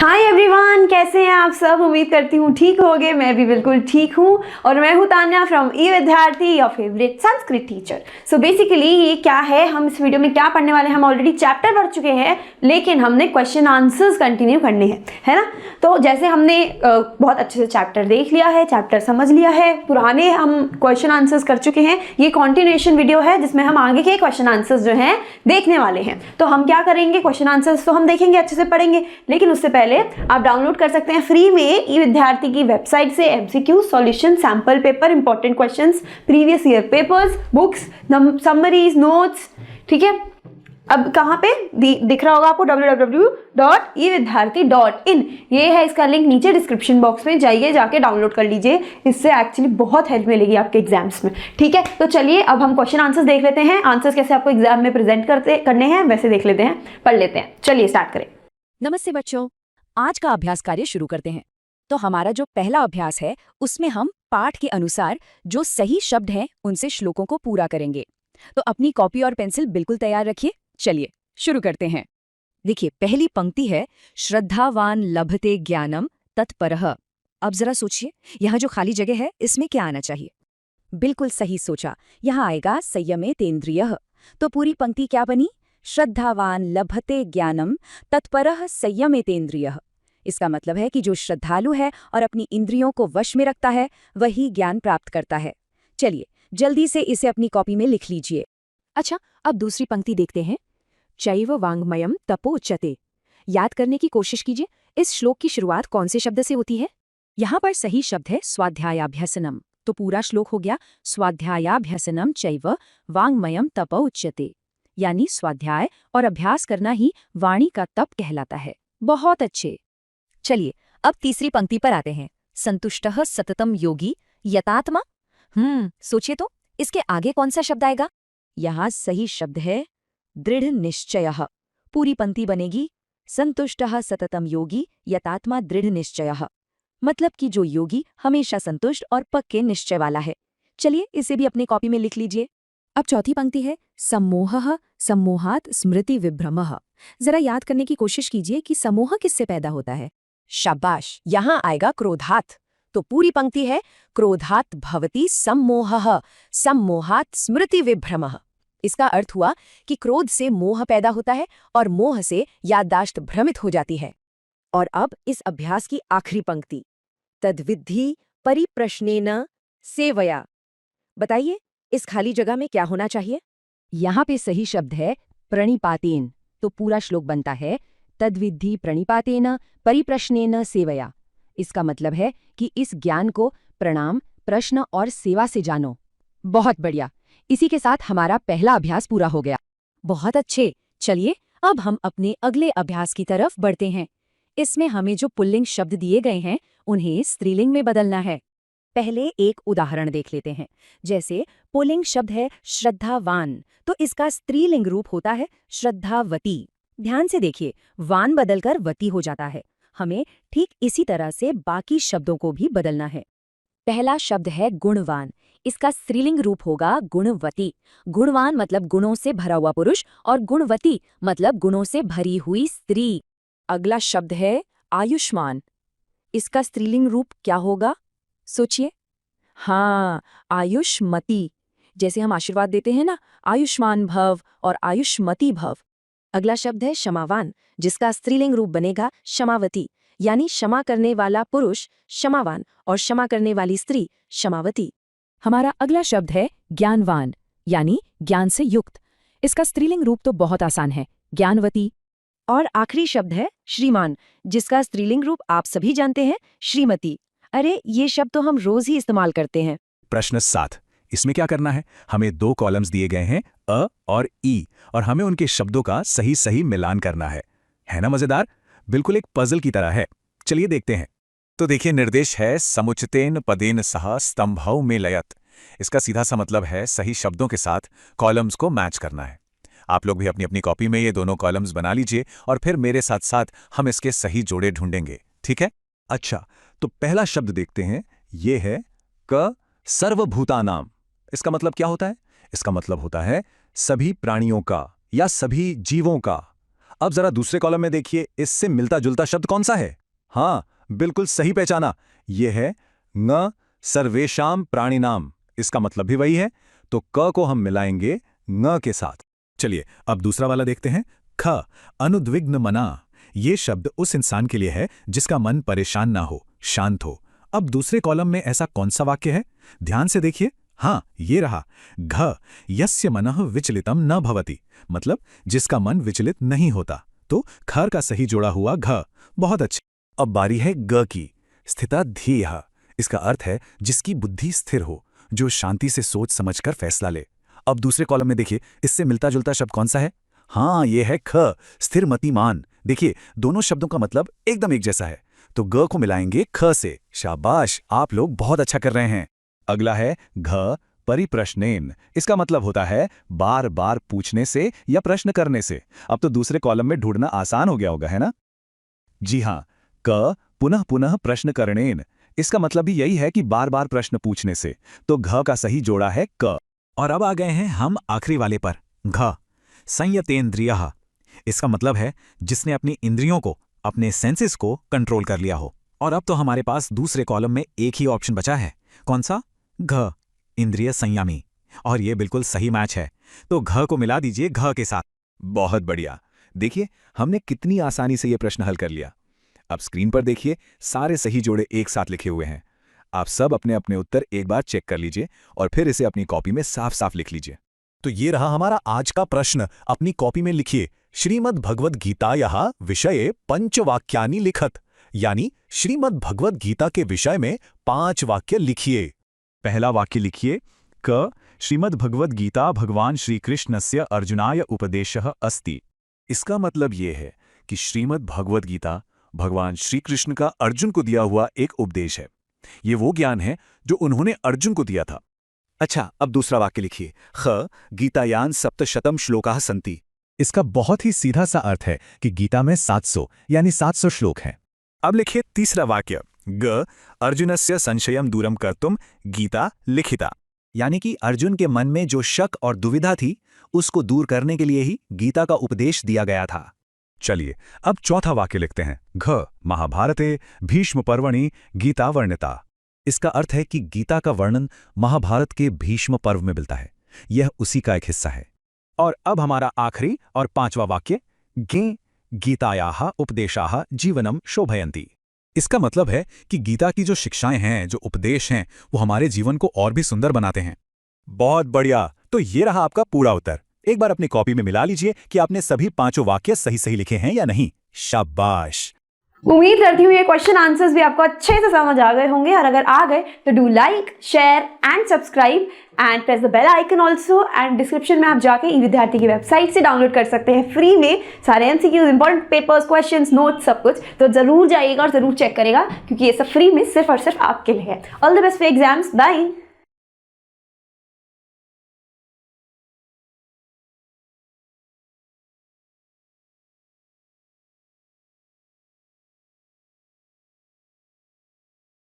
Hi everyone, कैसे हैं आप सब। उम्मीद करती हूँ ठीक होगे। मैं भी बिल्कुल ठीक हूँ और मैं हूँ तान्या फ्रॉम ई विद्यार्थी, your favourite Sanskrit teacher. So basically ये क्या है, हम इस वीडियो में क्या पढ़ने वाले हैं। हम ऑलरेडी चैप्टर पढ़ चुके हैं लेकिन हमने क्वेश्चन आंसर्स कंटिन्यू करने हैं, है ना। तो जैसे हमने बहुत अच्छे से चैप्टर देख लिया है, चैप्टर समझ लिया है, पुराने हम क्वेश्चन आंसर्स कर चुके हैं। ये कॉन्टिन्यूएशन वीडियो है जिसमें हम आगे के क्वेश्चन आंसर्स जो हैं देखने वाले हैं। तो हम क्या करेंगे, क्वेश्चन आंसर्स तो हम देखेंगे, अच्छे से पढ़ेंगे, लेकिन उससे पहले आप डाउनलोड कर सकते हैं फ्री में ई विद्यार्थी की वेबसाइट से MCQ solution, sample paper, important questions, previous year papers, books, summaries, notes. ठीक है, अब कहाँ पे दिख रहा होगा आपको, www.evidyarthi.in। ये है इसका लिंक नीचे डिस्क्रिप्शन बॉक्स में, जाइए जाके डाउनलोड कर लीजिए। इससे एक्चुअली बहुत हेल्प मिलेगी आपके एग्जाम्स में। ठीक है, तो चलिए अब हम क्वेश्चन आंसर्स देख लेते हैं। आंसर्स कैसे आपको एग्जाम में प्रेजेंट करने हैं वैसे देख लेते हैं, पढ़ लेते हैं। चलिए स्टार्ट करें। नमस्ते बच्चों, आज का अभ्यास कार्य शुरू करते हैं। तो हमारा जो पहला अभ्यास है उसमें हम पाठ के अनुसार जो सही शब्द हैं उनसे श्लोकों को पूरा करेंगे। तो अपनी कॉपी और पेंसिल बिल्कुल तैयार रखिए। चलिए शुरू करते हैं। देखिए, पहली पंक्ति है श्रद्धावान लभते ज्ञानम तत्परः। अब जरा सोचिए, यहाँ जो खाली जगह है इसमें क्या आना चाहिए। बिल्कुल सही सोचा, यहाँ आएगा संयमेतेन्द्रियः। तो पूरी पंक्ति क्या बनी, श्रद्धावान लभते ज्ञानम तत्परः संयमेतेन्द्रियः। इसका मतलब है कि जो श्रद्धालु है और अपनी इंद्रियों को वश में रखता है वही ज्ञान प्राप्त करता है। चलिए जल्दी से इसे अपनी कॉपी में लिख लीजिए। अच्छा, अब दूसरी पंक्ति देखते हैं। चैव वाङ्मयं तपोच्यते। याद करने की कोशिश कीजिए, इस श्लोक की शुरुआत कौन से शब्द से होती है। यहाँ पर सही शब्द है स्वाध्यायाभ्यसनम। तो पूरा श्लोक हो गया स्वाध्यायाभ्यसनम चैव वाङ्मयं तपोच्यते, यानी स्वाध्याय और अभ्यास करना ही वाणी का तप कहलाता है। बहुत अच्छे। चलिए अब तीसरी पंक्ति पर आते हैं। संतुष्टः सततम योगी यतात्मा। सोचिए तो इसके आगे कौन सा शब्द आएगा। यहाँ सही शब्द है दृढ़ निश्चयः। पूरी पंक्ति बनेगी संतुष्टः सततम योगी यतात्मा दृढ़ निश्चयः। मतलब कि जो योगी हमेशा संतुष्ट और पक्के निश्चय वाला है। चलिए इसे भी अपनी कॉपी में लिख लीजिए। अब चौथी पंक्ति है सम्मोहः सम्मोहात् स्मृति विभ्रमः। जरा याद करने की कोशिश कीजिए कि सम्मोह किससे पैदा होता है। शाबाश, यहाँ आएगा क्रोधात्। तो पूरी पंक्ति है क्रोधात् भवति सम्मोहः सम्मोहात् स्मृति विभ्रमः। इसका अर्थ हुआ कि क्रोध से मोह पैदा होता है और मोह से याददाश्त भ्रमित हो जाती है। और अब इस अभ्यास की आखिरी पंक्ति तद्विद्धि परिप्रश्नेन सेवया। बताइए इस खाली जगह में क्या होना चाहिए। यहाँ पे सही शब्द है प्रणिपातेन। तो पूरा श्लोक बनता है तद्विद्धि प्रणिपातेन परिप्रश्नेन सेवया। इसका मतलब है कि इस ज्ञान को प्रणाम, प्रश्न और सेवा से जानो। बहुत बढ़िया। इसी के साथ हमारा पहला अभ्यास पूरा हो गया। बहुत अच्छे। चलिए अब हम अपने अगले अभ्यास की तरफ बढ़ते हैं। इसमें हमें जो पुल्लिंग शब्द दिए गए हैं उन्हें स्त्रीलिंग में बदलना है। पहले एक उदाहरण देख लेते हैं। जैसे पुल्लिंग शब्द है श्रद्धावान, तो इसका स्त्रीलिंग रूप होता है श्रद्धावती। ध्यान से देखिए, वान बदलकर वती हो जाता है। हमें ठीक इसी तरह से बाकी शब्दों को भी बदलना है। पहला शब्द है गुणवान। इसका स्त्रीलिंग रूप होगा गुणवती। गुणवान मतलब गुणों से भरा हुआ पुरुष और गुणवती मतलब गुणों से भरी हुई स्त्री। अगला शब्द है आयुष्मान। इसका स्त्रीलिंग रूप क्या होगा, सोचिए। हाँ, आयुष्मती। जैसे हम आशीर्वाद देते हैं ना, आयुष्मान भव और आयुष्मती भव। अगला शब्द है क्षमावान, जिसका स्त्रीलिंग रूप बनेगा क्षमावती, यानी क्षमा करने वाला पुरुष क्षमावान और क्षमा करने वाली स्त्री क्षमावती। हमारा अगला शब्द है ज्ञानवान, यानी ज्ञान से युक्त। इसका स्त्रीलिंग रूप तो बहुत आसान है, ज्ञानवती। और आखिरी शब्द है श्रीमान, जिसका स्त्रीलिंग रूप आप सभी जानते हैं, श्रीमती। अरे ये शब्द तो हम रोज ही इस्तेमाल करते हैं। प्रश्न 7। इसमें क्या करना है, हमें 2 कॉलम्स दिए गए हैं अ और ई, और हमें उनके शब्दों का सही सही मिलान करना है ना मजेदार। बिल्कुल एक पजल की तरह है। चलिए देखते हैं। तो देखिए, निर्देश है समुचितेन पदेन सह स्तंभौ में लयत। इसका सीधा सा मतलब है सही शब्दों के साथ कॉलम्स को मैच करना है। आप लोग भी अपनी अपनी कॉपी में ये दोनों कॉलम्स बना लीजिए और फिर मेरे साथ साथ हम इसके सही जोड़े ढूंढेंगे, ठीक है। अच्छा, तो पहला शब्द देखते हैं। ये है क सर्वभूतानाम। इसका मतलब क्या होता है? इसका मतलब होता है सभी प्राणियों का या सभी जीवों का। अब जरा दूसरे कॉलम में देखिए, इससे मिलता जुलता शब्द कौन सा है? हाँ, बिल्कुल सही पहचाना, यह है ङ सर्वेशाम प्राणिनाम। इसका मतलब भी वही है, तो क को हम मिलाएंगे ङ के साथ। चलिए अब दूसरा वाला देखते हैं। ख अनुद्विग्न मना। ये शब्द उस इंसान के लिए है जिसका मन परेशान ना हो, शांत हो। अब दूसरे कॉलम में ऐसा कौन सा वाक्य है? ध्यान से देखिए। हाँ, ये रहा, घ यस्य मनः विचलितम न भवति, मतलब जिसका मन विचलित नहीं होता। तो खर का सही जोड़ा हुआ घ। बहुत अच्छी। अब बारी है ग की। स्थिता ध्येयः। इसका अर्थ है जिसकी बुद्धि स्थिर हो, जो शांति से सोच समझकर फैसला ले। अब दूसरे कॉलम में देखिए, इससे मिलता जुलता शब्द कौन सा है? हाँ, ये है ख स्थिरमतिमान। देखिए, दोनों शब्दों का मतलब एकदम एक जैसा है, तो ग को मिलाएंगे ख से। शाबाश, आप लोग बहुत अच्छा कर रहे हैं। अगला है घ परिप्रश्नेन। इसका मतलब होता है बार बार पूछने से या प्रश्न करने से। अब तो दूसरे कॉलम में ढूंढना आसान हो गया होगा, है ना? जी हाँ, क पुनः पुनः प्रश्न करणेन। इसका मतलब भी यही है कि बार बार प्रश्न पूछने से, तो घ का सही जोड़ा है क। और अब आ गए हैं हम आखिरी वाले पर, घ संयतेन्द्रियः। इसका मतलब है जिसने अपनी इंद्रियों को, अपने सेंसेस को कंट्रोल कर लिया हो। और अब तो हमारे पास दूसरे कॉलम में एक ही ऑप्शन बचा है, कौन सा? घ इंद्रिय संयमी। और ये बिल्कुल सही मैच है, तो घ को मिला दीजिए घ के साथ। बहुत बढ़िया। देखिए, हमने कितनी आसानी से ये प्रश्न हल कर लिया। अब स्क्रीन पर देखिए, सारे सही जोड़े एक साथ लिखे हुए हैं। आप सब अपने अपने उत्तर एक बार चेक कर लीजिए और फिर इसे अपनी कॉपी में साफ साफ लिख लीजिए। तो ये रहा हमारा आज का प्रश्न। अपनी कॉपी में लिखिए, श्रीमद् भगवद गीतायाः विषये पंचवाक्यानि लिखत, यानी श्रीमद् भगवद गीता के विषय में 5 वाक्य लिखिए। पहला वाक्य लिखिए, क श्रीमद् भगवद गीता भगवान श्री कृष्णस्य अर्जुनाय उपदेशः अस्ति। इसका मतलब ये है कि श्रीमद् भगवद गीता भगवान श्री कृष्ण का अर्जुन को दिया हुआ एक उपदेश है। ये वो ज्ञान है जो उन्होंने अर्जुन को दिया था। अच्छा, अब दूसरा वाक्य लिखिए, ख गीतायान सप्तशतम श्लोकाः सन्ति। इसका बहुत ही सीधा सा अर्थ है कि गीता में 700 यानी 700 श्लोक हैं। अब लिखिए तीसरा वाक्य, ग अर्जुनस्य संशयम दूरम कर्तुम गीता लिखिता, यानी कि अर्जुन के मन में जो शक और दुविधा थी उसको दूर करने के लिए ही गीता का उपदेश दिया गया था। चलिए अब चौथा वाक्य लिखते हैं, घ महाभारते भीष्म पर्वणि गीता वर्णिता। इसका अर्थ है कि गीता का वर्णन महाभारत के भीष्म पर्व में मिलता है। यह उसी का एक हिस्सा है। और अब हमारा आखिरी और 5वां वाक्य, गे गीतायाः उपदेशाः जीवनम शोभयन्ति। इसका मतलब है कि गीता की जो शिक्षाएं हैं, जो उपदेश हैं, वो हमारे जीवन को और भी सुंदर बनाते हैं। बहुत बढ़िया। तो ये रहा आपका पूरा उत्तर। एक बार अपनी कॉपी में मिला लीजिए कि आपने सभी 5 वाक्य सही सही लिखे हैं या नहीं। शाबाश। उम्मीद करती हूँ ये क्वेश्चन आंसर्स भी आपको अच्छे से समझ आ गए होंगे, और अगर आ गए तो do like, share and subscribe and press the bell icon also. And description में आप जाके ई विद्यार्थी की वेबसाइट से डाउनलोड कर सकते हैं फ्री में सारे MCQs, important papers, questions, notes, सब कुछ। तो जरूर जाइएगा और जरूर चेक करेगा, क्योंकि ये सब फ्री में सिर्फ और सिर्फ आपके लिए है। All the best for exams. Bye.